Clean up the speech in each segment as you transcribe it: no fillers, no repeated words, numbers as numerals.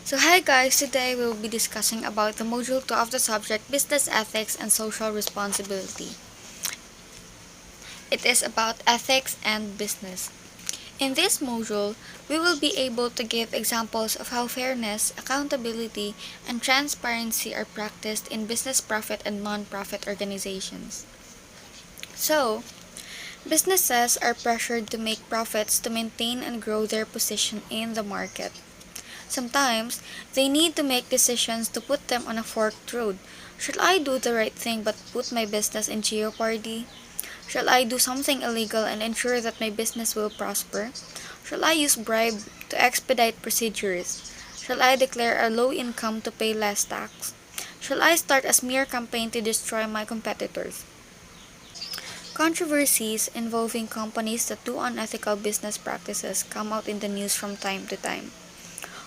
So hi guys, today we will be discussing about the module 2 of the subject Business Ethics and Social Responsibility. It is about ethics and business. In this module, we will be able to give examples of how fairness, accountability, and transparency are practiced in business profit and non-profit organizations. So, businesses are pressured to make profits to maintain and grow their position in the market. Sometimes, they need to make decisions to put them on a forked road. Shall I do the right thing but put my business in jeopardy? Shall I do something illegal and ensure that my business will prosper? Shall I use bribe to expedite procedures? Shall I declare a low income to pay less tax? Shall I start a smear campaign to destroy my competitors? Controversies involving companies that do unethical business practices come out in the news from time to time.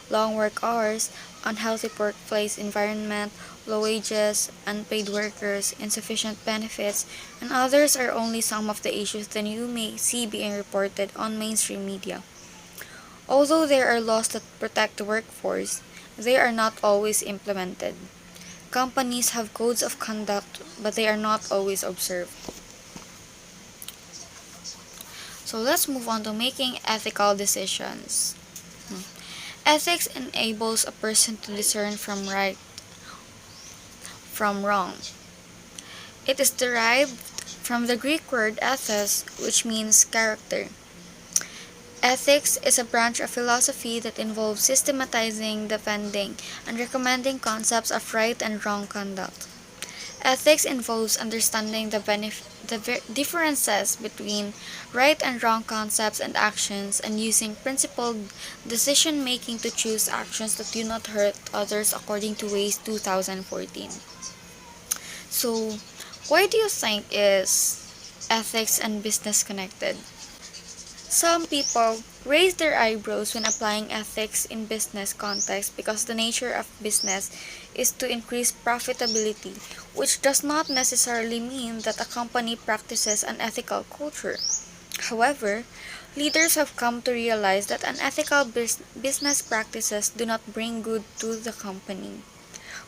Long work hours, unhealthy workplace environment, low wages, unpaid workers, insufficient benefits, and others are only some of the issues that you may see being reported on mainstream media. Although there are laws that protect the workforce, they are not always implemented. Companies have codes of conduct, but they are not always observed. So let's move on to making ethical decisions. Ethics enables a person to discern from right from wrong. It is derived from the Greek word ethos, which means character. Ethics is a branch of philosophy that involves systematizing, defending, and recommending concepts of right and wrong conduct. Ethics involves understanding the differences between right and wrong concepts and actions and using principled decision making to choose actions that do not hurt others according to Ways 2014. So, why do you think is ethics and business connected? Some people raise their eyebrows when applying ethics in business context because the nature of business is to increase profitability, which does not necessarily mean that a company practices an ethical culture. However, leaders have come to realize that unethical business practices do not bring good to the company.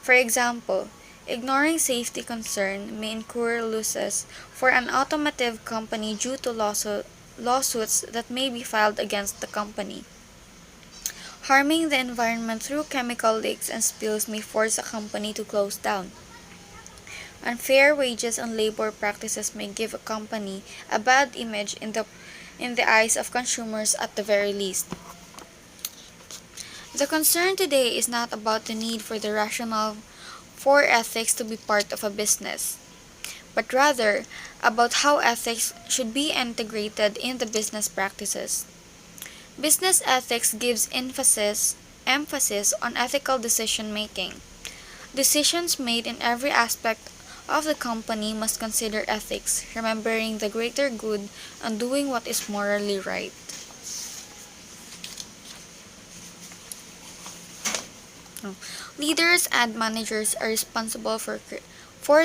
For example, ignoring safety concern may incur losses for an automotive company due to lawsuits that may be filed against the company. Harming the environment through chemical leaks and spills may force a company to close down. Unfair wages and labor practices may give a company a bad image in the eyes of consumers at the very least. The concern today is not about the need for the rationale for ethics to be part of a business, but rather about how ethics should be integrated in the business practices. Business ethics gives emphasis on ethical decision making. Decisions made in every aspect of the company must consider ethics, remembering the greater good and doing what is morally right. Leaders and managers are responsible for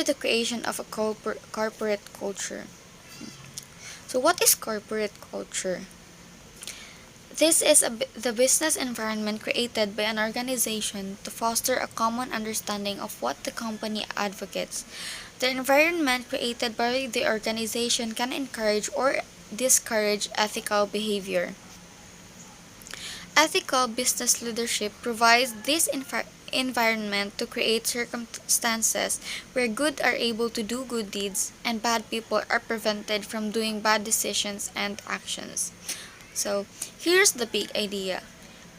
the creation of a corporate culture. So, what is corporate culture? This is the business environment created by an organization to foster a common understanding of what the company advocates. The environment created by the organization can encourage or discourage ethical behavior. Ethical business leadership provides this environment to create circumstances where good are able to do good deeds and bad people are prevented from doing bad decisions and actions. So, here's the big idea.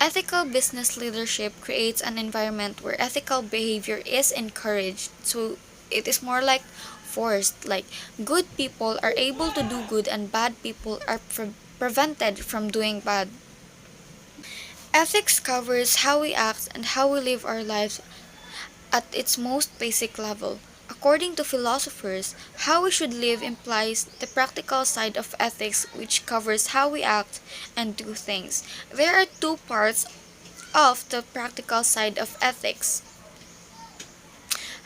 Ethical business leadership creates an environment where ethical behavior is encouraged. So, it is more like forced, like good people are able to do good and bad people are prevented from doing bad. Ethics covers how we act and how we live our lives at its most basic level. According to philosophers, how we should live implies the practical side of ethics, which covers how we act and do things. There are two parts of the practical side of ethics.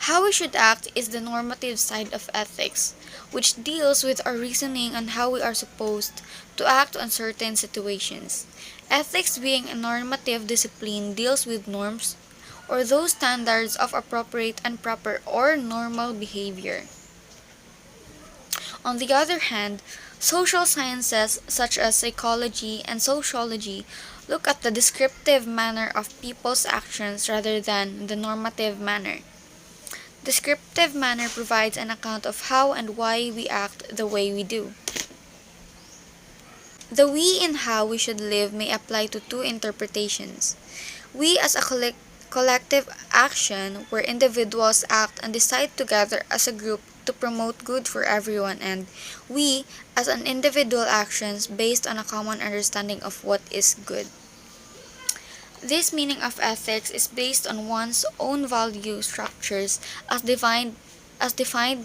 How we should act is the normative side of ethics, which deals with our reasoning on how we are supposed to act on certain situations. Ethics, being a normative discipline, deals with norms or those standards of appropriate and proper or normal behavior. On the other hand, social sciences such as psychology and sociology look at the descriptive manner of people's actions rather than the normative manner. Descriptive manner provides an account of how and why we act the way we do. The we and how we should live may apply to two interpretations. We as a collective action where individuals act and decide together as a group to promote good for everyone, and we as an individual actions based on a common understanding of what is good. This meaning of ethics is based on one's own value structures as defined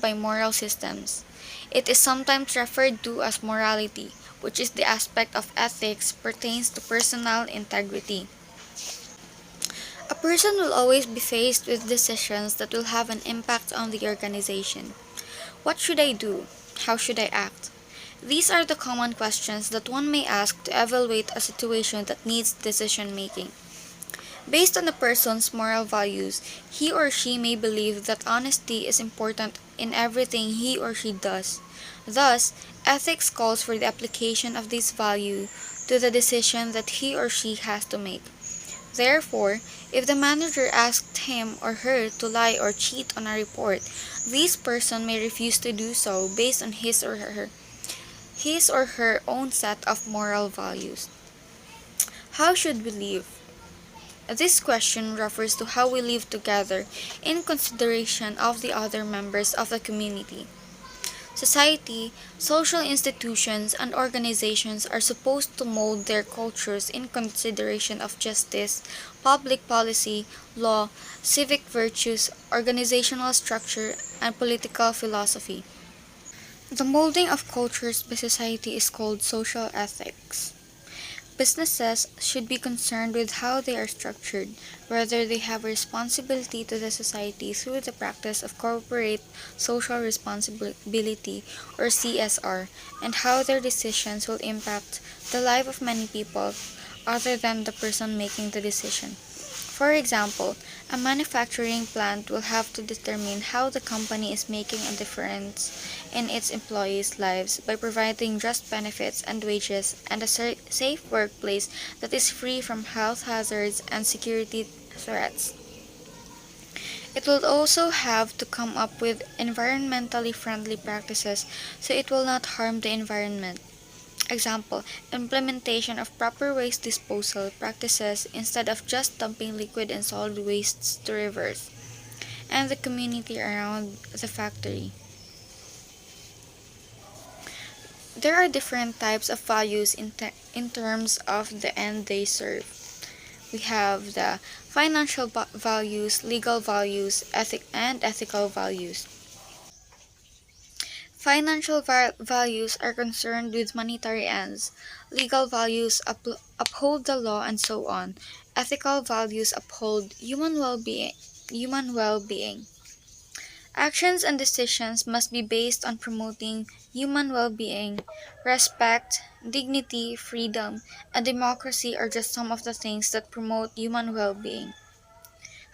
by moral systems. It is sometimes referred to as morality, which is the aspect of ethics pertains to personal integrity. A person will always be faced with decisions that will have an impact on the organization. What should I do? How should I act? These are the common questions that one may ask to evaluate a situation that needs decision making. Based on a person's moral values, he or she may believe that honesty is important in everything he or she does. Thus, ethics calls for the application of this value to the decision that he or she has to make. Therefore, if the manager asked him or her to lie or cheat on a report, this person may refuse to do so based on his or her own set of moral values. How should we live? This question refers to how we live together in consideration of the other members of the community. Society, social institutions, and organizations are supposed to mold their cultures in consideration of justice, public policy, law, civic virtues, organizational structure, and political philosophy. The molding of cultures by society is called social ethics. Businesses should be concerned with how they are structured, whether they have a responsibility to the society through the practice of corporate social responsibility or CSR, and how their decisions will impact the life of many people other than the person making the decision. For example, a manufacturing plant will have to determine how the company is making a difference in its employees' lives by providing just benefits and wages and a safe workplace that is free from health hazards and security threats. It will also have to come up with environmentally friendly practices so it will not harm the environment. Example, implementation of proper waste disposal practices instead of just dumping liquid and solid wastes to rivers and the community around the factory. There are different types of values in terms of the end they serve. We have the financial values, legal values, and ethical values. Financial values are concerned with monetary ends. Legal values uphold the law and so on. Ethical values uphold human well-being. Actions and decisions must be based on promoting human well-being. Respect, dignity, freedom, and democracy are just some of the things that promote human well-being.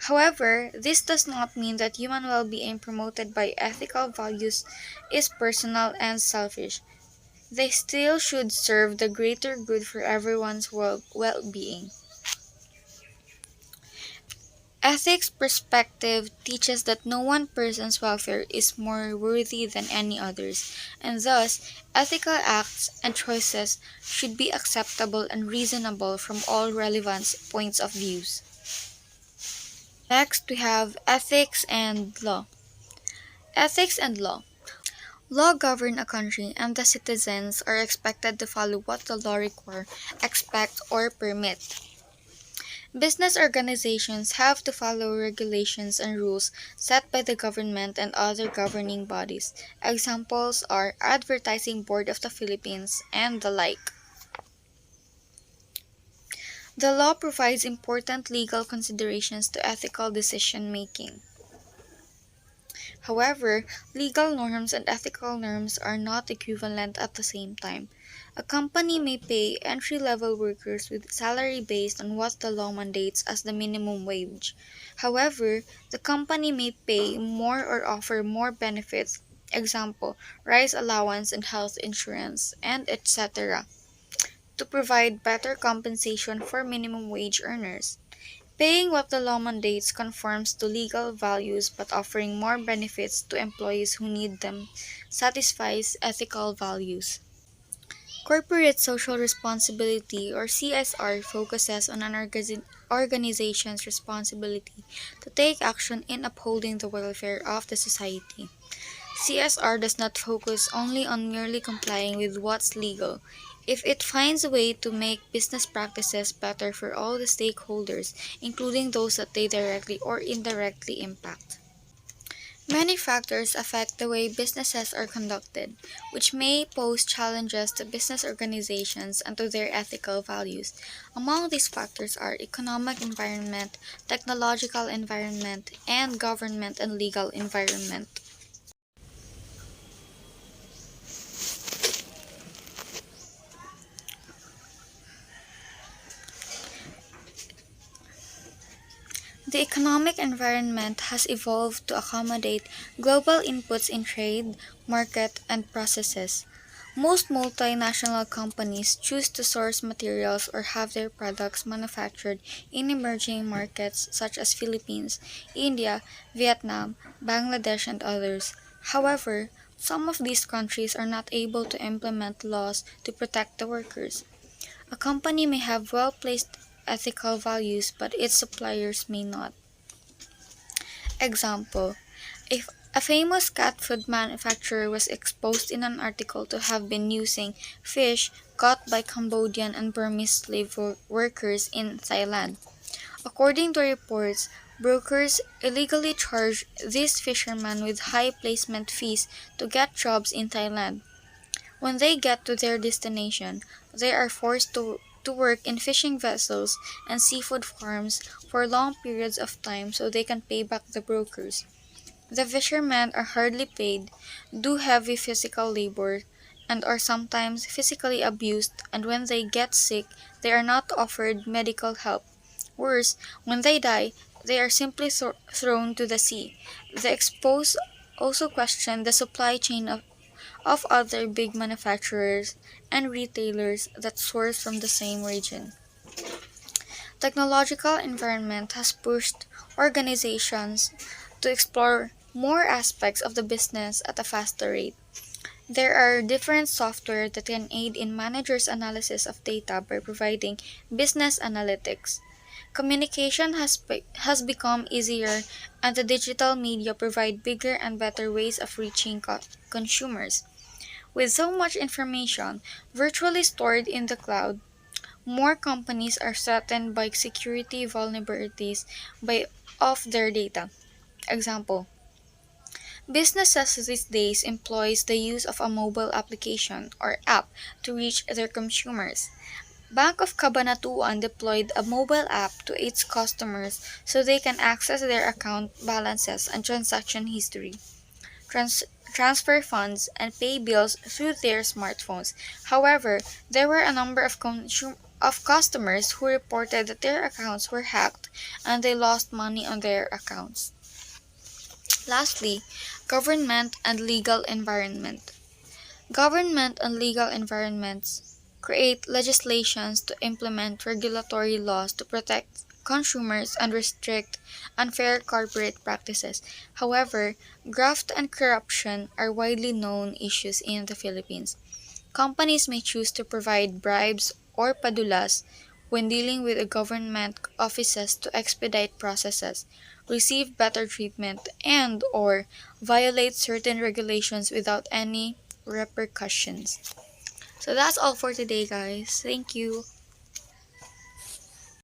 However, this does not mean that human well-being promoted by ethical values is personal and selfish. They still should serve the greater good for everyone's well-being. Ethics perspective teaches that no one person's welfare is more worthy than any others, and thus ethical acts and choices should be acceptable and reasonable from all relevant points of views. Next, we have ethics and law. Ethics and law. Law govern a country, and the citizens are expected to follow what the law require, expect, or permit. Business organizations have to follow regulations and rules set by the government and other governing bodies. Examples are Advertising Board of the Philippines and the like. The law provides important legal considerations to ethical decision making. However, legal norms and ethical norms are not equivalent at the same time. A company may pay entry-level workers with salary based on what the law mandates as the minimum wage. However, the company may pay more or offer more benefits, example, rise allowance and health insurance, and etc., to provide better compensation for minimum wage earners. Paying what the law mandates conforms to legal values but offering more benefits to employees who need them satisfies ethical values. Corporate social responsibility or CSR focuses on an organization's responsibility to take action in upholding the welfare of the society. CSR does not focus only on merely complying with what's legal. If it finds a way to make business practices better for all the stakeholders, including those that they directly or indirectly impact. Many factors affect the way businesses are conducted, which may pose challenges to business organizations and to their ethical values. Among these factors are economic environment, technological environment, and government and legal environment. The economic environment has evolved to accommodate global inputs in trade, market, and processes. Most multinational companies choose to source materials or have their products manufactured in emerging markets such as Philippines, India, Vietnam, Bangladesh, and others. However, some of these countries are not able to implement laws to protect the workers. A company may have well-placed ethical values, but its suppliers may not. Example: if a famous cat food manufacturer was exposed in an article to have been using fish caught by Cambodian and Burmese slave workers in Thailand. According to reports, brokers illegally charge these fishermen with high placement fees to get jobs in Thailand. When they get to their destination, they are forced to work in fishing vessels and seafood farms for long periods of time so they can pay back the brokers. The fishermen are hardly paid, do heavy physical labor, and are sometimes physically abused, and when they get sick, they are not offered medical help. Worse, when they die, they are simply thrown to the sea. The exposed also question the supply chain of other big manufacturers and retailers that source from the same region. Technological environment has pushed organizations to explore more aspects of the business at a faster rate. There are different software that can aid in managers' analysis of data by providing business analytics. Communication has become easier, and the digital media provide bigger and better ways of reaching consumers. With so much information virtually stored in the cloud, more companies are threatened by security vulnerabilities of their data. Example: businesses these days employs the use of a mobile application or app to reach their consumers. Bank of Cabanatuan deployed a mobile app to its customers so they can access their account balances and transaction history, trans- transfer funds, and pay bills through their smartphones. However, there were a number of customers who reported that their accounts were hacked and they lost money on their accounts. Lastly, government and legal environment. Government and legal environments create legislations to implement regulatory laws to protect consumers and restrict unfair corporate practices. However, graft and corruption are widely known issues in the Philippines. Companies may choose to provide bribes or padulas when dealing with government offices to expedite processes, receive better treatment, and or violate certain regulations without any repercussions. So that's all for today, guys. Thank you.